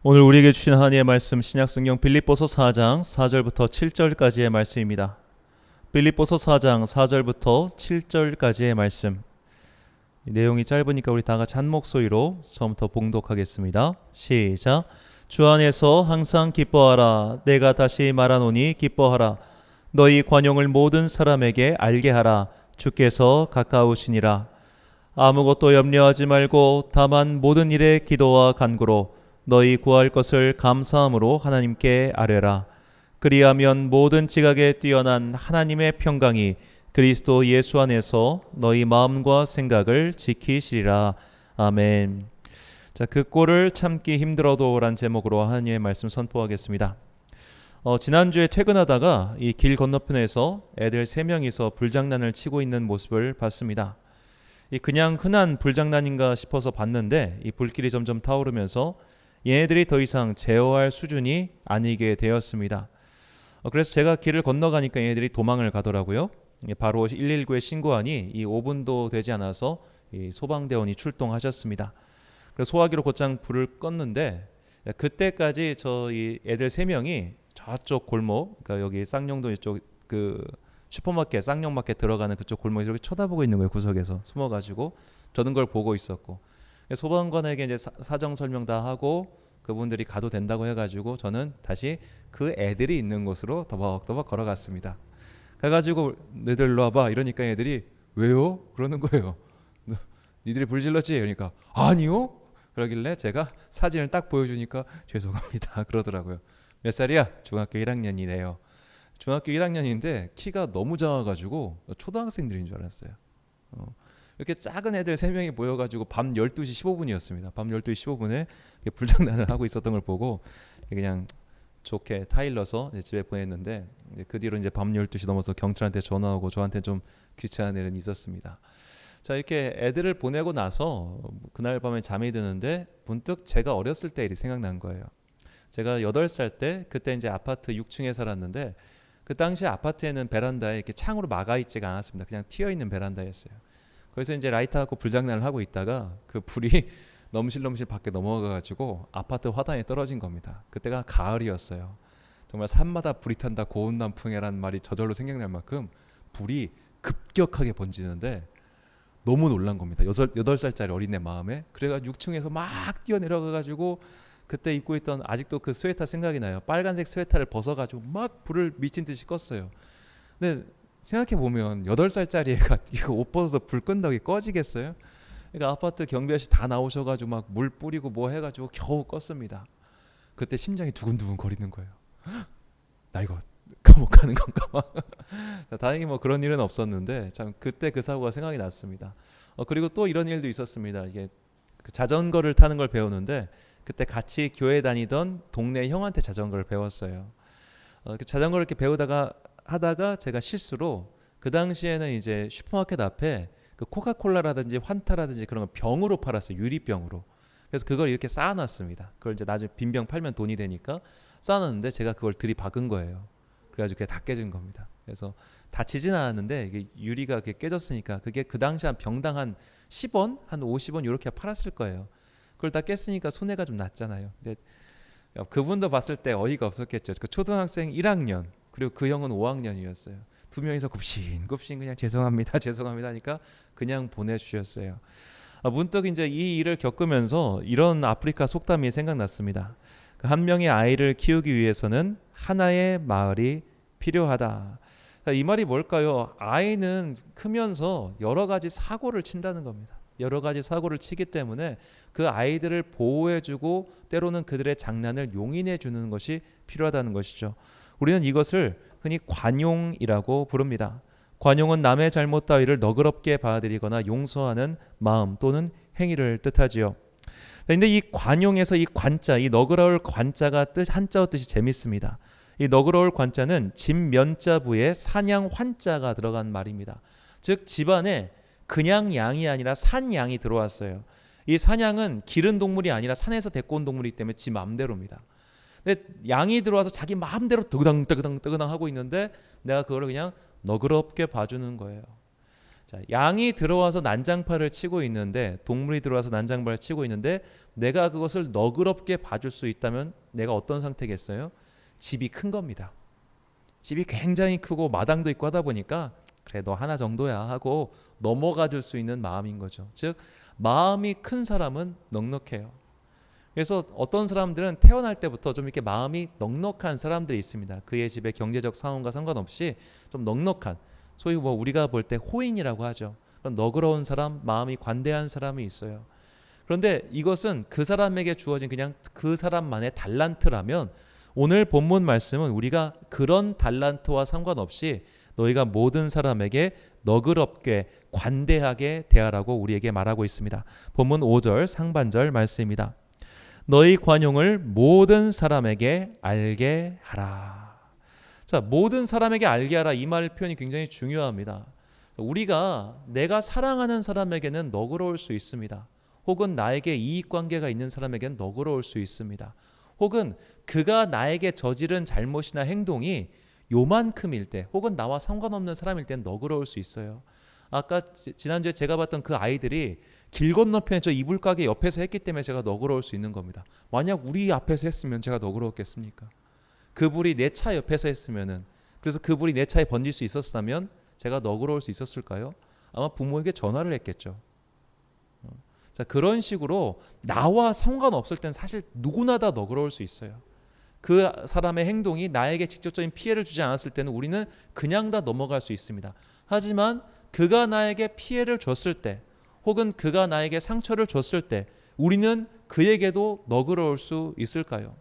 오늘 우리에게 주신 하나님의 말씀 신약성경 빌립보서 4장 4절부터 7절까지의 말씀입니다. 빌립보서 4장 4절부터 7절까지의 말씀. 내용이 짧으니까 우리 다 같이 한 목소리로 처음부터 봉독하겠습니다. 시작. 주 안에서 항상 기뻐하라. 내가 다시 말하노니 기뻐하라. 너희 관용을 모든 사람에게 알게 하라. 주께서 가까우시니라. 아무것도 염려하지 말고 다만 모든 일에 기도와 간구로 너희 구할 것을 감사함으로 하나님께 아뢰라. 그리하면 모든 지각에 뛰어난 하나님의 평강이 그리스도 예수 안에서 너희 마음과 생각을 지키시리라. 아멘. 자, 그 꼴을 참기 힘들어도란 제목으로 하나님의 말씀 선포하겠습니다. 지난주에 퇴근하다가 이 길 건너편에서 애들 3명이서 불장난을 치고 있는 모습을 봤습니다. 그냥 흔한 불장난인가 싶어서 봤는데 이 불길이 점점 타오르면서 얘네들이 더 이상 제어할 수준이 아니게 되었습니다. 그래서 제가 길을 건너가니까 얘네들이 도망을 가더라고요. 바로 119에 신고하니 이 5분도 되지 않아서 이 소방대원이 출동하셨습니다. 그래서 소화기로 곧장 불을 껐는데 그때까지 이 애들 3명이 저쪽 골목, 그러니까 여기 쌍용동 이쪽 그 슈퍼마켓, 쌍용마켓 들어가는 그쪽 골목에 이렇게 쳐다보고 있는 거예요. 구석에서 숨어가지고 저는 걸 보고 있었고, 소방관에게 이제 사정 설명 다 하고 그분들이 가도 된다고 해가지고 저는 다시 그 애들이 있는 곳으로 더벅더벅 걸어갔습니다. 가가지고 너희들 일로 와봐 이러니까 애들이 왜요? 그러는 거예요. 니들이 불질렀지? 그러니까 아니요? 그러길래 제가 사진을 딱 보여주니까 죄송합니다 그러더라고요. 몇 살이야? 중학교 1학년이래요. 중학교 1학년인데 키가 너무 작아가지고 초등학생들인 줄 알았어요. 이렇게 작은 애들 3명이 모여가지고 밤 12시 15분이었습니다. 밤 12시 15분에 불장난을 하고 있었던 걸 보고 그냥 좋게 타일러서 집에 보냈는데, 그 뒤로 이제 밤 12시 넘어서 경찰한테 전화오고 저한테 좀 귀찮은 일은 있었습니다. 자, 이렇게 애들을 보내고 나서 그날 밤에 잠이 드는데 문득 제가 어렸을 때 일이 생각난 거예요. 제가 8살 때 그때 이제 아파트 6층에 살았는데 그 당시 아파트에는 베란다에 이렇게 창으로 막아 있지가 않았습니다. 그냥 튀어 있는 베란다였어요. 그래서 이제 라이터 갖고 불장난을 하고 있다가 그 불이 넘실넘실 밖에 넘어가가지고 아파트 화단에 떨어진 겁니다. 그때가 가을이었어요. 정말 산마다 불이 탄다 고운난풍이라는 말이 저절로 생각날 만큼 불이 급격하게 번지는데 너무 놀란 겁니다. 8살짜리 어린애 마음에. 그래가지고 6층에서 막 뛰어내려가가지고 그때 입고 있던 아직도 그 스웨터 생각이 나요. 빨간색 스웨터를 벗어가지고 막 불을 미친 듯이 껐어요. 근데 생각해보면 8살짜리 애가 이거 옷 벗어서 불 끈다고 꺼지겠어요? 그러니까 아파트 경비 아저씨 다 나오셔가지고 막 물 뿌리고 뭐 해가지고 겨우 껐습니다. 그때 심장이 두근두근 거리는 거예요. 나 이거 감옥 가는 건가 막. 다행히 뭐 그런 일은 없었는데 참 그때 그 사고가 생각이 났습니다. 그리고 또 이런 일도 있었습니다. 이게 그 자전거를 타는 걸 배우는데 그때 같이 교회 다니던 동네 형한테 자전거를 배웠어요. 그 자전거를 이렇게 배우다가 하다가 제가 실수로 그 당시에는 이제 슈퍼마켓 앞에 그 코카콜라라든지 환타라든지 그런 거 병으로 팔았어요. 유리병으로. 그래서 그걸 이렇게 쌓아놨습니다. 그걸 이제 나중에 빈병 팔면 돈이 되니까 쌓아놨는데 제가 그걸 들이박은 거예요. 그래가지고 그게 다 깨진 겁니다. 그래서 다치진 않았는데 이게 유리가 이렇게 깨졌으니까 그게 그 당시 한 병당 한 10원, 한 50원 이렇게 팔았을 거예요. 그걸 다 깼으니까 손해가 좀 났잖아요. 근데 그분도 봤을 때 어이가 없었겠죠. 그 초등학생 1학년 그리고 그 형은 5학년이었어요. 두 명이서 굽신굽신 그냥 죄송합니다 죄송합니다 하니까 그냥 보내주셨어요. 문득 이제 이 일을 겪으면서 이런 아프리카 속담이 생각났습니다. 한 명의 아이를 키우기 위해서는 하나의 마을이 필요하다. 이 말이 뭘까요? 아이는 크면서 여러 가지 사고를 친다는 겁니다. 여러 가지 사고를 치기 때문에 그 아이들을 보호해주고 때로는 그들의 장난을 용인해주는 것이 필요하다는 것이죠. 우리는 이것을 흔히 관용이라고 부릅니다. 관용은 남의 잘못 따위를 너그럽게 받아들이거나 용서하는 마음 또는 행위를 뜻하지요. 그런데 이 관용에서 이 관자, 이 너그러울 관자가 한자어 뜻이 재밌습니다. 이 너그러울 관자는 집면자부에 사냥 환자가 들어간 말입니다. 즉 집안에 그냥 양이 아니라 산양이 들어왔어요. 이 산양은 기른 동물이 아니라 산에서 데리고 온 동물이기 때문에 지 마음대로입니다. 근데 양이 들어와서 자기 마음대로 뜨그당 하고 있는데 내가 그걸 그냥 너그럽게 봐주는 거예요. 자, 양이 들어와서 난장판을 치고 있는데, 동물이 들어와서 난장판을 치고 있는데 내가 그것을 너그럽게 봐줄 수 있다면 내가 어떤 상태겠어요? 집이 큰 겁니다. 집이 굉장히 크고 마당도 있고 하다 보니까 그래 너 하나 정도야 하고 넘어가 줄 수 있는 마음인 거죠. 즉 마음이 큰 사람은 넉넉해요. 그래서 어떤 사람들은 태어날 때부터 좀 이렇게 마음이 넉넉한 사람들이 있습니다. 그의 집의 경제적 상황과 상관없이 좀 넉넉한, 소위 뭐 우리가 볼 때 호인이라고 하죠. 그런 너그러운 사람, 마음이 관대한 사람이 있어요. 그런데 이것은 그 사람에게 주어진 그냥 그 사람만의 달란트라면, 오늘 본문 말씀은 우리가 그런 달란트와 상관없이 너희가 모든 사람에게 너그럽게 관대하게 대하라고 우리에게 말하고 있습니다. 본문 5절 상반절 말씀입니다. 너희 관용을 모든 사람에게 알게 하라. 자, 모든 사람에게 알게 하라, 이 말 표현이 굉장히 중요합니다. 우리가 내가 사랑하는 사람에게는 너그러울 수 있습니다. 혹은 나에게 이익관계가 있는 사람에게는 너그러울 수 있습니다. 혹은 그가 나에게 저지른 잘못이나 행동이 요만큼일 때, 혹은 나와 상관없는 사람일 땐 너그러울 수 있어요. 아까 지난주에 제가 봤던 그 아이들이 길 건너편에 저 이불 가게 옆에서 했기 때문에 제가 너그러울 수 있는 겁니다. 만약 우리 앞에서 했으면 제가 너그러웠겠습니까? 그 불이 내 차 옆에서 했으면은, 그래서 그 불이 내 차에 번질 수 있었다면 제가 너그러울 수 있었을까요? 아마 부모에게 전화를 했겠죠. 자, 그런 식으로 나와 상관없을 땐 사실 누구나 다 너그러울 수 있어요. 그 사람의 행동이 나에게 직접적인 피해를 주지 않았을 때는 우리는 그냥 다 넘어갈 수 있습니다. 하지만 그가 나에게 피해를 줬을 때, 혹은 그가 나에게 상처를 줬을 때 우리는 그에게도 너그러울 수 있을까요?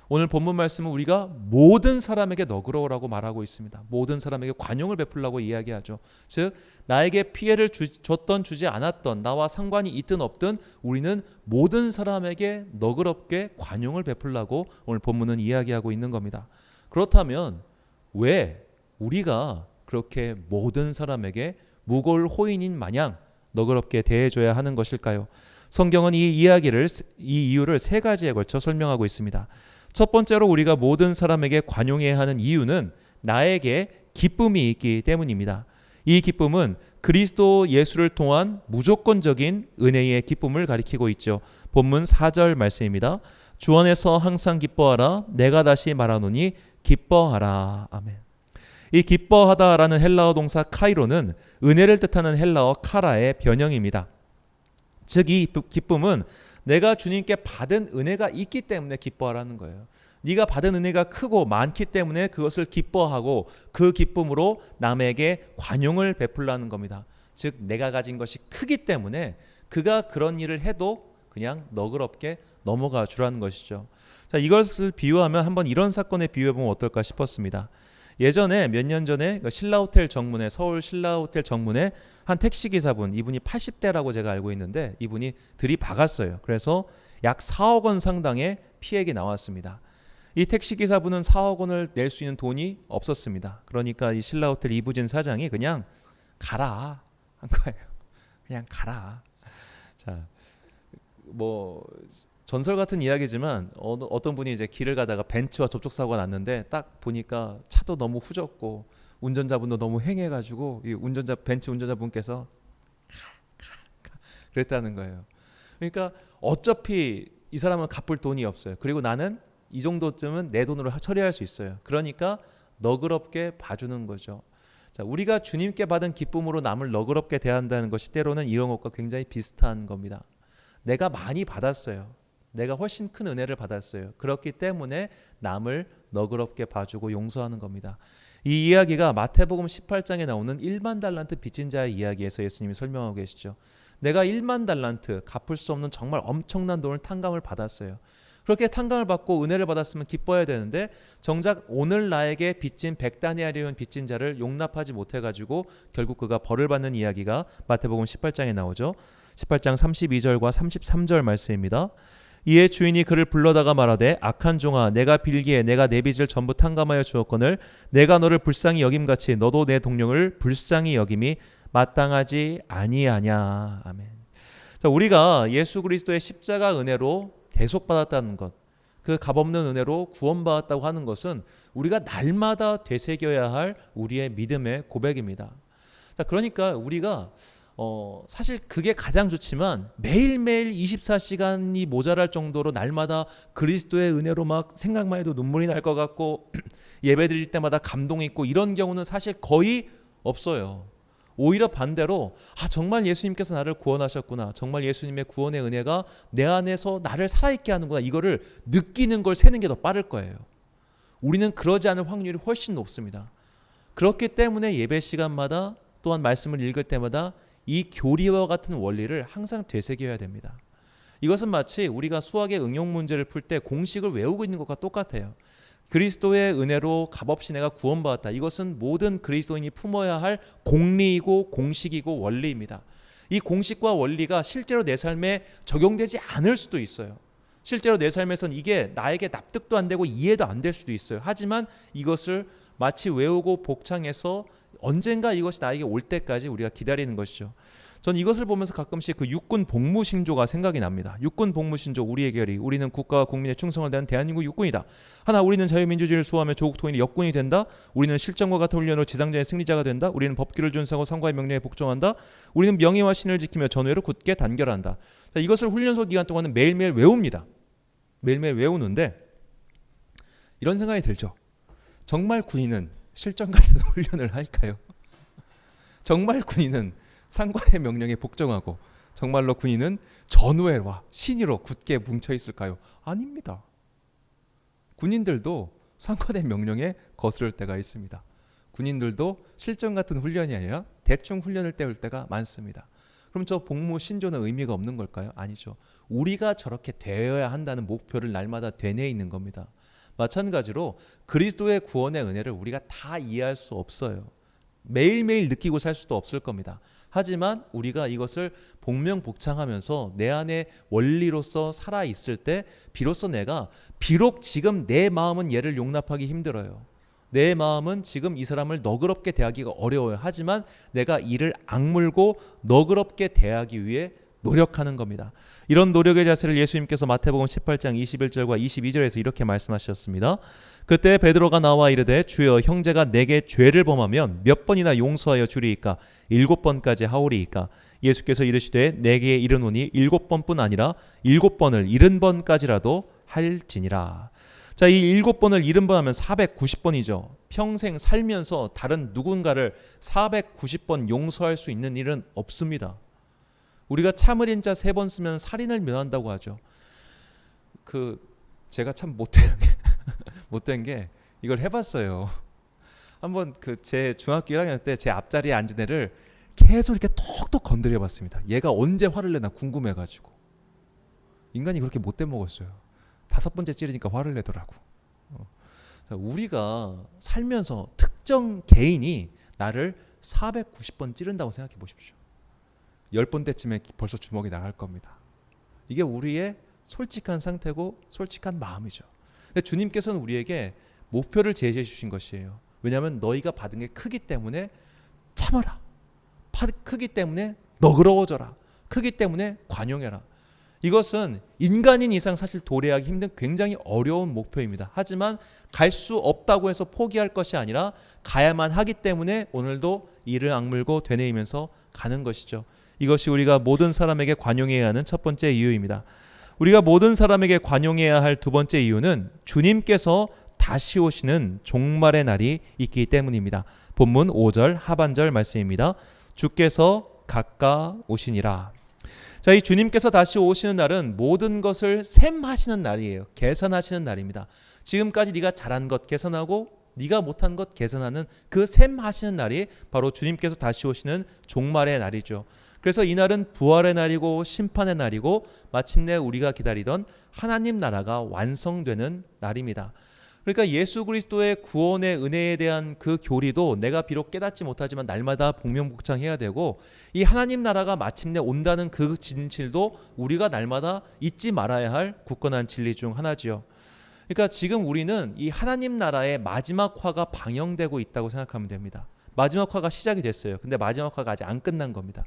오늘 본문 말씀은 우리가 모든 사람에게 너그러우라고 말하고 있습니다. 모든 사람에게 관용을 베풀라고 이야기하죠. 즉 나에게 피해를 줬던 주지 않았던, 나와 상관이 있든 없든 우리는 모든 사람에게 너그럽게 관용을 베풀라고 오늘 본문은 이야기하고 있는 겁니다. 그렇다면 왜 우리가 그렇게 모든 사람에게 무골 호인인 마냥 너그럽게 대해줘야 하는 것일까요? 성경은 이 이유를 세 가지에 걸쳐 설명하고 있습니다. 첫 번째로 우리가 모든 사람에게 관용해야 하는 이유는 나에게 기쁨이 있기 때문입니다. 이 기쁨은 그리스도 예수를 통한 무조건적인 은혜의 기쁨을 가리키고 있죠. 본문 4절 말씀입니다. 주 안에서 항상 기뻐하라. 내가 다시 말하노니 기뻐하라. 아멘. 이 기뻐하다라는 헬라어 동사 카이로는 은혜를 뜻하는 헬라어 카라의 변형입니다. 즉 이 기쁨은 내가 주님께 받은 은혜가 있기 때문에 기뻐하라는 거예요. 네가 받은 은혜가 크고 많기 때문에 그것을 기뻐하고 그 기쁨으로 남에게 관용을 베풀라는 겁니다. 즉 내가 가진 것이 크기 때문에 그가 그런 일을 해도 그냥 너그럽게 넘어가 주라는 것이죠. 자, 이것을 비유하면 한번 이런 사건에 비유해보면 어떨까 싶었습니다. 예전에 몇 년 전에 신라호텔 정문에, 서울 신라호텔 정문에 한 택시기사분, 이분이 80대라고 제가 알고 있는데 이분이 들이박았어요. 그래서 약 4억 원 상당의 피해가 나왔습니다. 이 택시기사분은 4억 원을 낼 수 있는 돈이 없었습니다. 그러니까 이 신라호텔 이부진 사장이 그냥 가라 한 거예요. 그냥 가라. 자, 뭐 전설 같은 이야기지만 어떤 분이 이제 길을 가다가 벤츠와 접촉사고가 났는데 딱 보니까 차도 너무 후졌고 운전자분도 너무 횡해가지고 이 벤츠 운전자분께서 그랬다는 거예요. 그러니까 어차피 이 사람은 갚을 돈이 없어요. 그리고 나는 이 정도쯤은 내 돈으로 처리할 수 있어요. 그러니까 너그럽게 봐주는 거죠. 자, 우리가 주님께 받은 기쁨으로 남을 너그럽게 대한다는 것이 때로는 이런 것과 굉장히 비슷한 겁니다. 내가 많이 받았어요. 내가 훨씬 큰 은혜를 받았어요. 그렇기 때문에 남을 너그럽게 봐주고 용서하는 겁니다. 이 이야기가 마태복음 18장에 나오는 1만 달란트 빚진 자의 이야기에서 예수님이 설명하고 계시죠. 내가 1만 달란트 갚을 수 없는 정말 엄청난 돈을 탕감을 받았어요. 그렇게 탕감을 받고 은혜를 받았으면 기뻐해야 되는데 정작 오늘 나에게 빚진 100다니엘이온 빚진 자를 용납하지 못해가지고 결국 그가 벌을 받는 이야기가 마태복음 18장에 나오죠. 18장 32절과 33절 말씀입니다. 이에 주인이 그를 불러다가 말하되 악한 종아, 내가 빌기에 내가 내 빚을 전부 탕감하여 주었거늘 내가 너를 불쌍히 여김같이 너도 내 동료를 불쌍히 여김이 마땅하지 아니하냐. 아멘. 자, 우리가 예수 그리스도의 십자가 은혜로 대속받았다는 것, 그 값없는 은혜로 구원받았다고 하는 것은 우리가 날마다 되새겨야 할 우리의 믿음의 고백입니다. 자, 그러니까 우리가 사실 그게 가장 좋지만 매일매일 24시간이 모자랄 정도로 날마다 그리스도의 은혜로 막 생각만 해도 눈물이 날 것 같고 예배 드릴 때마다 감동이 있고 이런 경우는 사실 거의 없어요. 오히려 반대로 정말 예수님께서 나를 구원하셨구나. 정말 예수님의 구원의 은혜가 내 안에서 나를 살아있게 하는구나. 이거를 느끼는 걸 세는 게 더 빠를 거예요. 우리는 그러지 않을 확률이 훨씬 높습니다. 그렇기 때문에 예배 시간마다 또한 말씀을 읽을 때마다 이 교리와 같은 원리를 항상 되새겨야 됩니다. 이것은 마치 우리가 수학의 응용 문제를 풀 때 공식을 외우고 있는 것과 똑같아요. 그리스도의 은혜로 값없이 내가 구원받았다. 이것은 모든 그리스도인이 품어야 할 공리이고 공식이고 원리입니다. 이 공식과 원리가 실제로 내 삶에 적용되지 않을 수도 있어요. 실제로 내 삶에선 이게 나에게 납득도 안 되고 이해도 안 될 수도 있어요. 하지만 이것을 마치 외우고 복창해서 언젠가 이것이 나에게 올 때까지 우리가 기다리는 것이죠. 전 이것을 보면서 가끔씩 그 육군 복무신조가 생각이 납니다. 육군 복무신조 우리의 결의. 우리는 국가와 국민의 충성을 다하는 대한민국 육군이다. 하나, 우리는 자유민주주의를 수호하며 조국 통일의 역군이 된다. 우리는 실정과 같은 훈련으로 지상전의 승리자가 된다. 우리는 법규를 준수하고 상과의 명령에 복종한다. 우리는 명예와 신을 지키며 전우회를 굳게 단결한다. 자, 이것을 훈련소 기간 동안은 매일매일 외웁니다. 매일매일 외우는데 이런 생각이 들죠. 정말 군인은 실전 같은 훈련을 할까요? 정말 군인은 상관의 명령에 복종하고 정말로 군인은 전우회와 신의로 굳게 뭉쳐 있을까요? 아닙니다. 군인들도 상관의 명령에 거스를 때가 있습니다. 군인들도 실전 같은 훈련이 아니라 대충 훈련을 때울 때가 많습니다. 그럼 저 복무 신조는 의미가 없는 걸까요? 아니죠. 우리가 저렇게 되어야 한다는 목표를 날마다 되뇌 있는 겁니다. 마찬가지로 그리스도의 구원의 은혜를 우리가 다 이해할 수 없어요. 매일매일 느끼고 살 수도 없을 겁니다. 하지만 우리가 이것을 복명복창하면서 내 안에 원리로서 살아있을 때 비로소 내가 비록 지금 내 마음은 얘를 용납하기 힘들어요. 내 마음은 지금 이 사람을 너그럽게 대하기가 어려워요. 하지만 내가 이를 악물고 너그럽게 대하기 위해 노력하는 겁니다. 이런 노력의 자세를 예수님께서 마태복음 18장 21절과 22절에서 이렇게 말씀하셨습니다. 그때 베드로가 나와 이르되 주여, 형제가 내게 죄를 범하면 몇 번이나 용서하여 주리이까? 7번까지 하오리이까? 예수께서 이르시되 내게 이르노니 7번뿐 아니라 7번을 70번까지라도 할지니라. 자, 이 7번을 70번 하면 490번이죠. 평생 살면서 다른 누군가를 490번 용서할 수 있는 일은 없습니다. 우리가 참을인 자 3번 쓰면 살인을 면한다고 하죠. 제가 참 못된 게 이걸 해봤어요. 한번 제 중학교 1학년 때 제 앞자리에 앉은 애를 계속 이렇게 톡톡 건드려봤습니다. 얘가 언제 화를 내나 궁금해가지고. 인간이 그렇게 못돼 먹었어요. 5번째 찌르니까 화를 내더라고. 우리가 살면서 특정 개인이 나를 490번 찌른다고 생각해 보십시오. 10번 때쯤에 벌써 주먹이 나갈 겁니다. 이게 우리의 솔직한 상태고 솔직한 마음이죠. 근데 주님께서는 우리에게 목표를 제시해 주신 것이에요. 왜냐하면 너희가 받은 게 크기 때문에 참아라. 크기 때문에 너그러워져라. 크기 때문에 관용해라. 이것은 인간인 이상 사실 도래하기 힘든 굉장히 어려운 목표입니다. 하지만 갈 수 없다고 해서 포기할 것이 아니라 가야만 하기 때문에 오늘도 이를 악물고 되뇌이면서 가는 것이죠. 이것이 우리가 모든 사람에게 관용해야 하는 첫 번째 이유입니다. 우리가 모든 사람에게 관용해야 할 두 번째 이유는 주님께서 다시 오시는 종말의 날이 있기 때문입니다. 본문 5절 하반절 말씀입니다. 주께서 가까우시니라. 자, 이 주님께서 다시 오시는 날은 모든 것을 셈하시는 날이에요. 계산하시는 날입니다. 지금까지 네가 잘한 것 계산하고 네가 못한 것 계산하는 그 셈하시는 날이 바로 주님께서 다시 오시는 종말의 날이죠. 그래서 이 날은 부활의 날이고 심판의 날이고 마침내 우리가 기다리던 하나님 나라가 완성되는 날입니다. 그러니까 예수 그리스도의 구원의 은혜에 대한 그 교리도 내가 비록 깨닫지 못하지만 날마다 복명복창해야 되고, 이 하나님 나라가 마침내 온다는 그 진실도 우리가 날마다 잊지 말아야 할 굳건한 진리 중 하나지요. 그러니까 지금 우리는 이 하나님 나라의 마지막 화가 방영되고 있다고 생각하면 됩니다. 마지막 화가 시작이 됐어요. 근데 마지막 화가 아직 안 끝난 겁니다.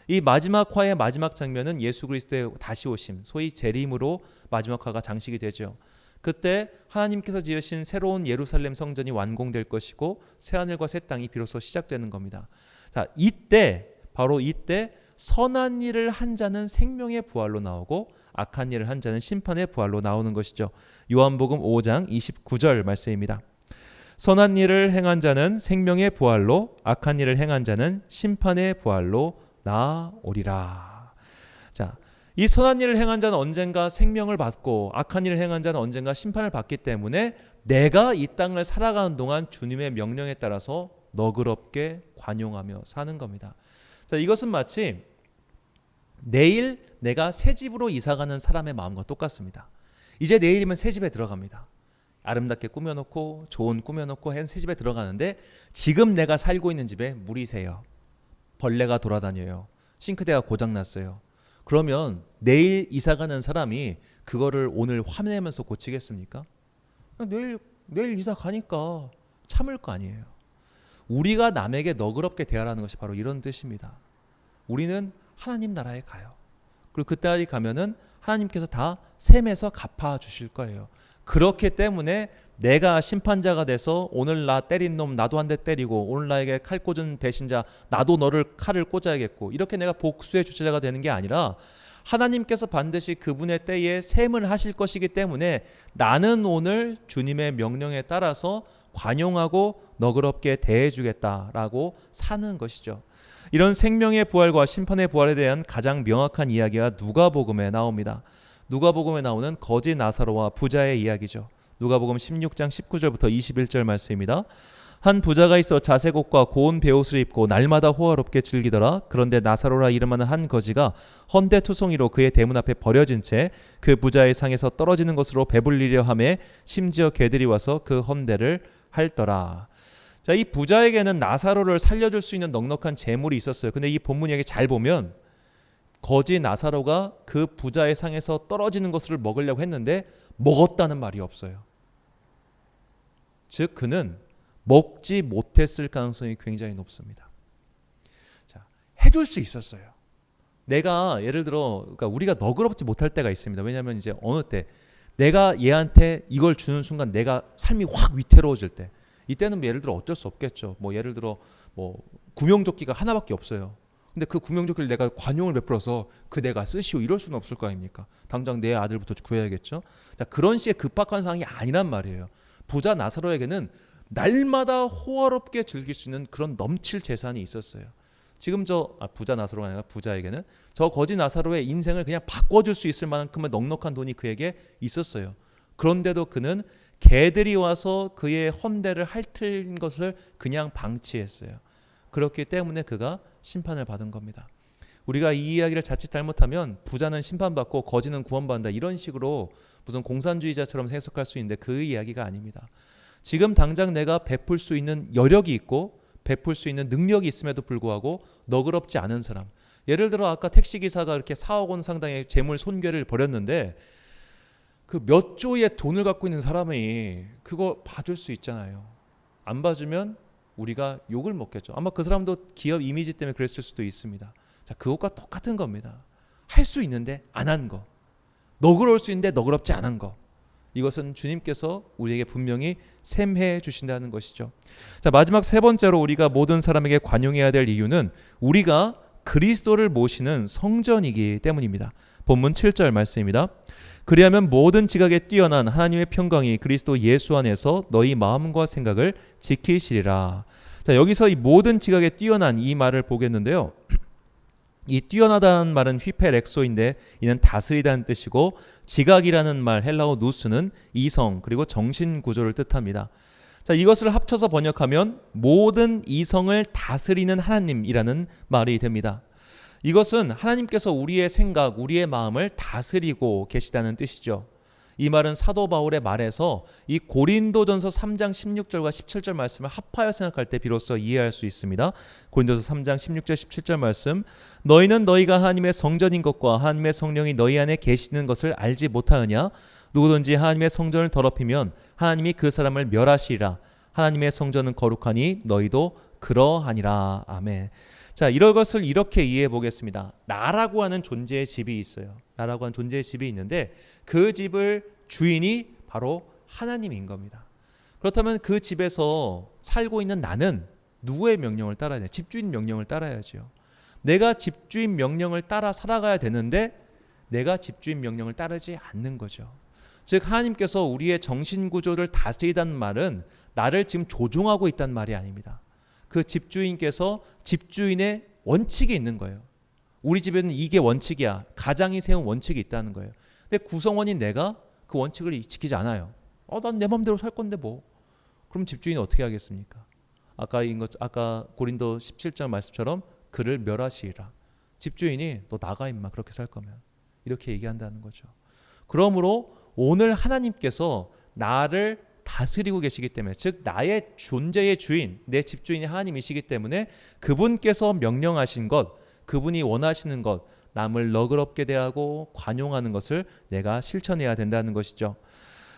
이 마지막 화의 마지막 장면은 예수 그리스도의 다시 오심, 소위 재림으로 마지막 화가 장식이 되죠. 그때 하나님께서 지으신 새로운 예루살렘 성전이 완공될 것이고 새하늘과 새 땅이 비로소 시작되는 겁니다. 자, 이때 바로 이때 선한 일을 한 자는 생명의 부활로 나오고 악한 일을 한 자는 심판의 부활로 나오는 것이죠. 요한복음 5장 29절 말씀입니다. 선한 일을 행한 자는 생명의 부활로 악한 일을 행한 자는 심판의 부활로 나오리라. 자, 이 선한 일을 행한 자는 언젠가 생명을 받고 악한 일을 행한 자는 언젠가 심판을 받기 때문에 내가 이 땅을 살아가는 동안 주님의 명령에 따라서 너그럽게 관용하며 사는 겁니다. 자, 이것은 마치 내일 내가 새 집으로 이사가는 사람의 마음과 똑같습니다. 이제 내일이면 새 집에 들어갑니다. 아름답게 꾸며놓고 좋은 꾸며놓고 한 새 집에 들어가는데 지금 내가 살고 있는 집에 물이 새요. 벌레가 돌아다녀요. 싱크대가 고장났어요. 그러면 내일 이사가는 사람이 그거를 오늘 화내면서 고치겠습니까? 내일 이사 가니까 참을 거 아니에요. 우리가 남에게 너그럽게 대하라는 것이 바로 이런 뜻입니다. 우리는 하나님 나라에 가요. 그리고 그때까지 가면은 하나님께서 다 셈에서 갚아 주실 거예요. 그렇기 때문에 내가 심판자가 돼서 오늘 나 때린 놈 나도 한 대 때리고 오늘 나에게 칼 꽂은 배신자 나도 너를 칼을 꽂아야겠고 이렇게 내가 복수의 주체자가 되는 게 아니라 하나님께서 반드시 그분의 때에 셈을 하실 것이기 때문에 나는 오늘 주님의 명령에 따라서 관용하고 너그럽게 대해주겠다라고 사는 것이죠. 이런 생명의 부활과 심판의 부활에 대한 가장 명확한 이야기가 누가복음에 나옵니다. 누가복음에 나오는 거지 나사로와 부자의 이야기죠. 누가복음 16장 19절부터 21절 말씀입니다. 한 부자가 있어 자색 옷과 고운 베옷을 입고 날마다 호화롭게 즐기더라. 그런데 나사로라 이름하는 한 거지가 헌데투성이로 그의 대문 앞에 버려진 채 그 부자의 상에서 떨어지는 것으로 배불리려 하매 심지어 개들이 와서 그 헌데를 핥더라. 자, 이 부자에게는 나사로를 살려줄 수 있는 넉넉한 재물이 있었어요. 근데 이 본문 이야기 잘 보면 거지 나사로가 그 부자의 상에서 떨어지는 것을 먹으려고 했는데 먹었다는 말이 없어요. 즉 그는 먹지 못했을 가능성이 굉장히 높습니다. 자, 해줄 수 있었어요. 내가 예를 들어 그러니까 우리가 너그럽지 못할 때가 있습니다. 왜냐하면 이제 어느 때 내가 얘한테 이걸 주는 순간 내가 삶이 확 위태로워질 때 이때는 예를 들어 어쩔 수 없겠죠. 뭐 예를 들어 뭐 구명조끼가 하나밖에 없어요. 근데 그 구명조끼를 내가 관용을 베풀어서 그 내가 쓰시오 이럴 수는 없을 거 아닙니까? 당장 내 아들부터 구해야겠죠. 자, 그런 식의 급박한 상황이 아니란 말이에요. 부자 나사로에게는 날마다 호화롭게 즐길 수 있는 그런 넘칠 재산이 있었어요. 지금 부자 나사로가 아니라 부자에게는 저 거지 나사로의 인생을 그냥 바꿔줄 수 있을 만큼의 넉넉한 돈이 그에게 있었어요. 그런데도 그는 개들이 와서 그의 헌대를 핥은 것을 그냥 방치했어요. 그렇기 때문에 그가 심판을 받은 겁니다. 우리가 이 이야기를 자칫 잘못하면 부자는 심판받고 거지는 구원받는다 이런 식으로 무슨 공산주의자처럼 해석할 수 있는데 그 이야기가 아닙니다. 지금 당장 내가 베풀 수 있는 여력이 있고 베풀 수 있는 능력이 있음에도 불구하고 너그럽지 않은 사람, 예를 들어 아까 택시기사가 이렇게 4억 원 상당의 재물 손괴를 벌였는데 그 몇 조의 돈을 갖고 있는 사람이 그거 봐줄 수 있잖아요. 안 봐주면 우리가 욕을 먹겠죠. 아마 그 사람도 기업 이미지 때문에 그랬을 수도 있습니다. 자, 그것과 똑같은 겁니다. 할 수 있는데 안 한 거, 너그러울 수 있는데 너그럽지 않은 거, 이것은 주님께서 우리에게 분명히 셈해 주신다는 것이죠. 자, 마지막 세 번째로 우리가 모든 사람에게 관용해야 될 이유는 우리가 그리스도를 모시는 성전이기 때문입니다. 본문 7절 말씀입니다. 그리하면 모든 지각에 뛰어난 하나님의 평강이 그리스도 예수 안에서 너희 마음과 생각을 지키시리라. 자, 여기서 이 모든 지각에 뛰어난 이 말을 보겠는데요. 이 뛰어나다는 말은 휘페렉소인데 이는 다스리다는 뜻이고 지각이라는 말 헬라어 누스는 이성 그리고 정신 구조를 뜻합니다. 자, 이것을 합쳐서 번역하면 모든 이성을 다스리는 하나님이라는 말이 됩니다. 이것은 하나님께서 우리의 생각, 우리의 마음을 다스리고 계시다는 뜻이죠. 이 말은 사도 바울의 말에서 이 고린도전서 3장 16절과 17절 말씀을 합하여 생각할 때 비로소 이해할 수 있습니다. 고린도서 3장 16절 17절 말씀, 너희는 너희가 하나님의 성전인 것과 하나님의 성령이 너희 안에 계시는 것을 알지 못하느냐? 누구든지 하나님의 성전을 더럽히면 하나님이 그 사람을 멸하시리라. 하나님의 성전은 거룩하니 너희도 그러하니라. 아멘. 자, 이런 것을 이렇게 이해해 보겠습니다. 나라고 하는 존재의 집이 있어요. 나라고 하는 존재의 집이 있는데 그 집을 주인이 바로 하나님인 겁니다. 그렇다면 그 집에서 살고 있는 나는 누구의 명령을 따라야 돼? 집주인 명령을 따라야죠. 내가 집주인 명령을 따라 살아가야 되는데 내가 집주인 명령을 따르지 않는 거죠. 즉 하나님께서 우리의 정신구조를 다스리다는 말은 나를 지금 조종하고 있다는 말이 아닙니다. 그 집주인께서 집주인의 원칙이 있는 거예요. 우리 집에는 이게 원칙이야. 가장이 세운 원칙이 있다는 거예요. 근데 구성원인 내가 그 원칙을 지키지 않아요. 난 내 맘대로 살 건데 뭐. 그럼 집주인이 어떻게 하겠습니까? 아까 고린도 17장 말씀처럼 그를 멸하시리라. 집주인이 너 나가 임마 그렇게 살 거면. 이렇게 얘기한다는 거죠. 그러므로 오늘 하나님께서 나를 다스리고 계시기 때문에, 즉 나의 존재의 주인, 내 집주인이 하나님이시기 때문에 그분께서 명령하신 것, 그분이 원하시는 것, 남을 너그럽게 대하고 관용하는 것을 내가 실천해야 된다는 것이죠.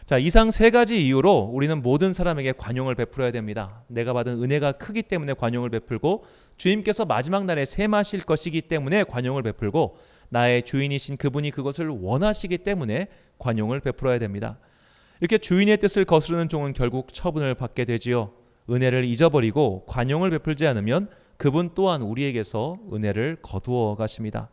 자, 이상 세 가지 이유로 우리는 모든 사람에게 관용을 베풀어야 됩니다. 내가 받은 은혜가 크기 때문에 관용을 베풀고, 주님께서 마지막 날에 세마실 것이기 때문에 관용을 베풀고, 나의 주인이신 그분이 그것을 원하시기 때문에 관용을 베풀어야 됩니다. 이렇게 주인의 뜻을 거스르는 종은 결국 처분을 받게 되지요. 은혜를 잊어버리고 관용을 베풀지 않으면 그분 또한 우리에게서 은혜를 거두어 가십니다.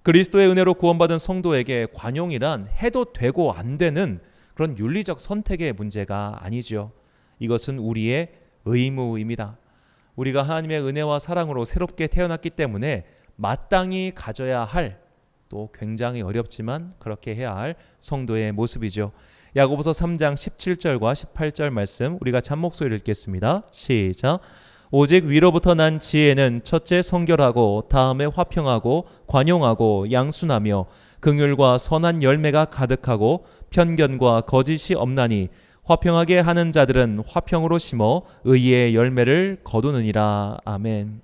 그리스도의 은혜로 구원받은 성도에게 관용이란 해도 되고 안 되는 그런 윤리적 선택의 문제가 아니죠. 이것은 우리의 의무입니다. 우리가 하나님의 은혜와 사랑으로 새롭게 태어났기 때문에 마땅히 가져야 할, 또 굉장히 어렵지만 그렇게 해야 할 성도의 모습이죠. 야고보서 3장 17절과 18절 말씀 우리가 잠목소리를 읽겠습니다. 시작. 오직 위로부터 난 지혜는 첫째 성결하고 다음에 화평하고 관용하고 양순하며 긍휼과 선한 열매가 가득하고 편견과 거짓이 없나니 화평하게 하는 자들은 화평으로 심어 의의 열매를 거두느니라. 아멘.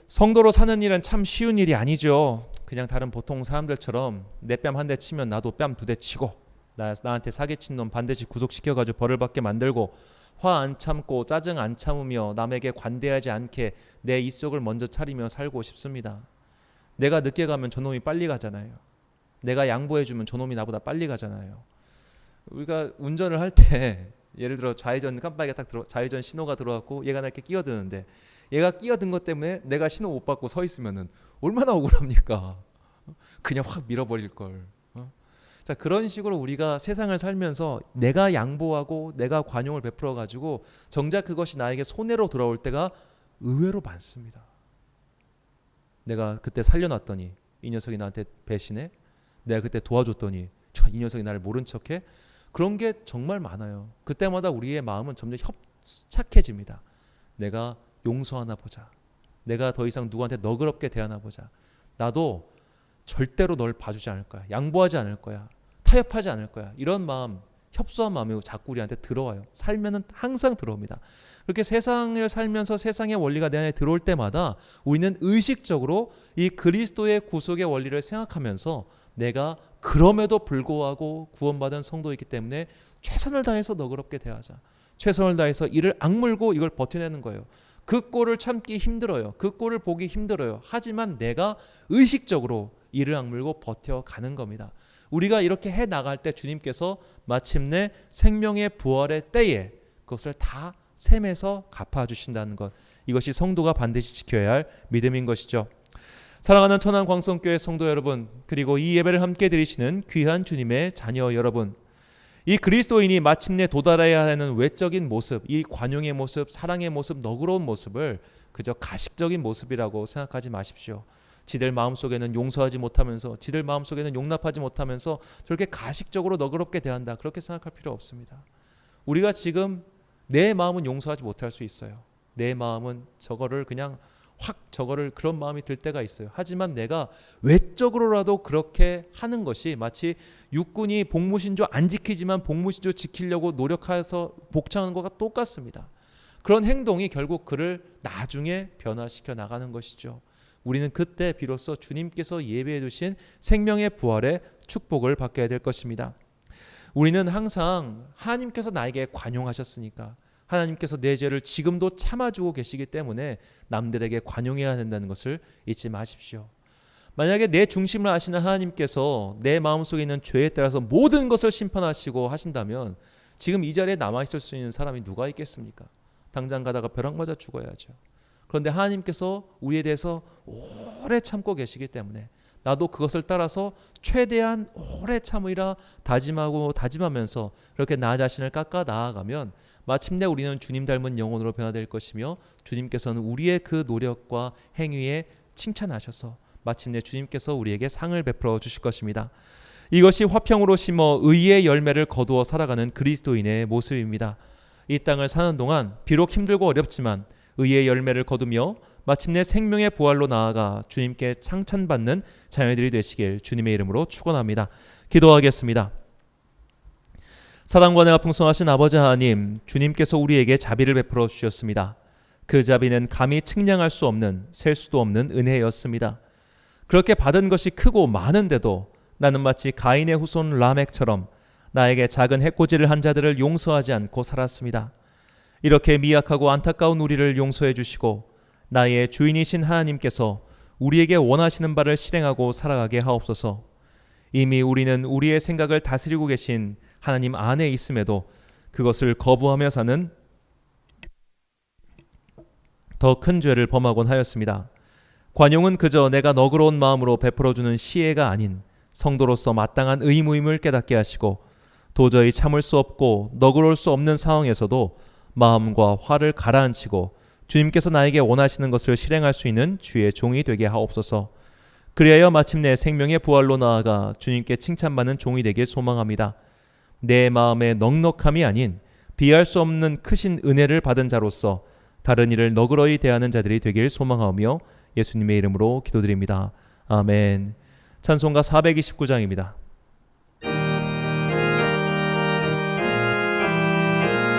성도로 사는 일은 참 쉬운 일이 아니죠. 그냥 다른 보통 사람들처럼 내 뺨 한 대 치면 나도 뺨 두 대 치고, 나한테 사기친 놈 반드시 구속시켜가지고 벌을 받게 만들고, 화 안 참고 짜증 안 참으며 남에게 관대하지 않게 내 입속을 먼저 차리며 살고 싶습니다. 내가 늦게 가면 저놈이 빨리 가잖아요. 내가 양보해주면 저놈이 나보다 빨리 가잖아요. 우리가 운전을 할 때 예를 들어 좌회전 깜빡이가 좌회전 신호가 들어왔고 얘가 나한테 끼어드는데, 얘가 끼어든 것 때문에 내가 신호 못 받고 서 있으면은 얼마나 억울합니까? 그냥 확 밀어버릴 걸. 자, 그런 식으로 우리가 세상을 살면서 내가 양보하고 내가 관용을 베풀어 가지고 정작 그것이 나에게 손해로 돌아올 때가 의외로 많습니다. 내가 그때 살려놨더니 이 녀석이 나한테 배신해? 내가 그때 도와줬더니 이 녀석이 나를 모른 척해? 그런 게 정말 많아요. 그때마다 우리의 마음은 점점 협착해집니다. 내가 용서하나 보자. 내가 더 이상 누구한테 너그럽게 대하나 보자. 나도 절대로 널 봐주지 않을 거야. 양보하지 않을 거야. 타협하지 않을 거야. 이런 마음, 협소한 마음이 자꾸 우리한테 들어와요. 살면은 항상 들어옵니다. 그렇게 세상을 살면서 세상의 원리가 내 안에 들어올 때마다 우리는 의식적으로 이 그리스도의 구속의 원리를 생각하면서 내가 그럼에도 불구하고 구원받은 성도이기 때문에 최선을 다해서 너그럽게 대하자. 최선을 다해서 이를 악물고 이걸 버텨내는 거예요. 그 꼴을 참기 힘들어요. 그 꼴을 보기 힘들어요. 하지만 내가 의식적으로 이를 악물고 버텨가는 겁니다. 우리가 이렇게 해나갈 때 주님께서 마침내 생명의 부활의 때에 그것을 다 셈에서 갚아주신다는 것, 이것이 성도가 반드시 지켜야 할 믿음인 것이죠. 사랑하는 천안광성교회 성도 여러분, 그리고 이 예배를 함께 드리시는 귀한 주님의 자녀 여러분, 이 그리스도인이 마침내 도달해야 하는 외적인 모습, 이 관용의 모습, 사랑의 모습, 너그러운 모습을 그저 가식적인 모습이라고 생각하지 마십시오. 지들 마음속에는 용서하지 못하면서, 지들 마음속에는 용납하지 못하면서 저렇게 가식적으로 너그럽게 대한다, 그렇게 생각할 필요 없습니다. 우리가 지금 내 마음은 용서하지 못할 수 있어요. 내 마음은 저거를 그냥 저거를 그런 마음이 들 때가 있어요. 하지만 내가 외적으로라도 그렇게 하는 것이 마치 육군이 복무신조 안 지키지만 복무신조 지키려고 노력해서 복창하는 것과 똑같습니다. 그런 행동이 결국 그를 나중에 변화시켜 나가는 것이죠. 우리는 그때 비로소 주님께서 예배해 두신 생명의 부활의 축복을 받게 될 것입니다. 우리는 항상 하나님께서 나에게 관용하셨으니까, 하나님께서 내 죄를 지금도 참아주고 계시기 때문에 남들에게 관용해야 된다는 것을 잊지 마십시오. 만약에 내 중심을 아시는 하나님께서 내 마음속에 있는 죄에 따라서 모든 것을 심판하시고 하신다면 지금 이 자리에 남아있을 수 있는 사람이 누가 있겠습니까? 당장 가다가 벼락 맞아 죽어야죠. 그런데 하나님께서 우리에 대해서 오래 참고 계시기 때문에 나도 그것을 따라서 최대한 오래 참으리라 다짐하고 다짐하면서 그렇게 나 자신을 깎아 나아가면 마침내 우리는 주님 닮은 영혼으로 변화될 것이며 주님께서는 우리의 그 노력과 행위에 칭찬하셔서 마침내 주님께서 우리에게 상을 베풀어 주실 것입니다. 이것이 화평으로 심어 의의 열매를 거두어 살아가는 그리스도인의 모습입니다. 이 땅을 사는 동안 비록 힘들고 어렵지만 의의 열매를 거두며 마침내 생명의 부활로 나아가 주님께 칭찬받는 자녀들이 되시길 주님의 이름으로 축원합니다. 기도하겠습니다. 사랑과 은혜가 풍성하신 아버지 하나님, 주님께서 우리에게 자비를 베풀어 주셨습니다. 그 자비는 감히 측량할 수 없는, 셀 수도 없는 은혜였습니다. 그렇게 받은 것이 크고 많은데도 나는 마치 가인의 후손 라멕처럼 나에게 작은 해코지를 한 자들을 용서하지 않고 살았습니다. 이렇게 미약하고 안타까운 우리를 용서해 주시고 나의 주인이신 하나님께서 우리에게 원하시는 바를 실행하고 살아가게 하옵소서. 이미 우리는 우리의 생각을 다스리고 계신 하나님 안에 있음에도 그것을 거부하며 사는 더 큰 죄를 범하곤 하였습니다. 관용은 그저 내가 너그러운 마음으로 베풀어주는 시혜가 아닌 성도로서 마땅한 의무임을 깨닫게 하시고 도저히 참을 수 없고 너그러울 수 없는 상황에서도 마음과 화를 가라앉히고 주님께서 나에게 원하시는 것을 실행할 수 있는 주의 종이 되게 하옵소서. 그리하여 마침내 생명의 부활로 나아가 주님께 칭찬받는 종이 되길 소망합니다. 내 마음의 넉넉함이 아닌 비할 수 없는 크신 은혜를 받은 자로서 다른 이를 너그러이 대하는 자들이 되길 소망하며 예수님의 이름으로 기도드립니다. 아멘. 찬송가 429장입니다.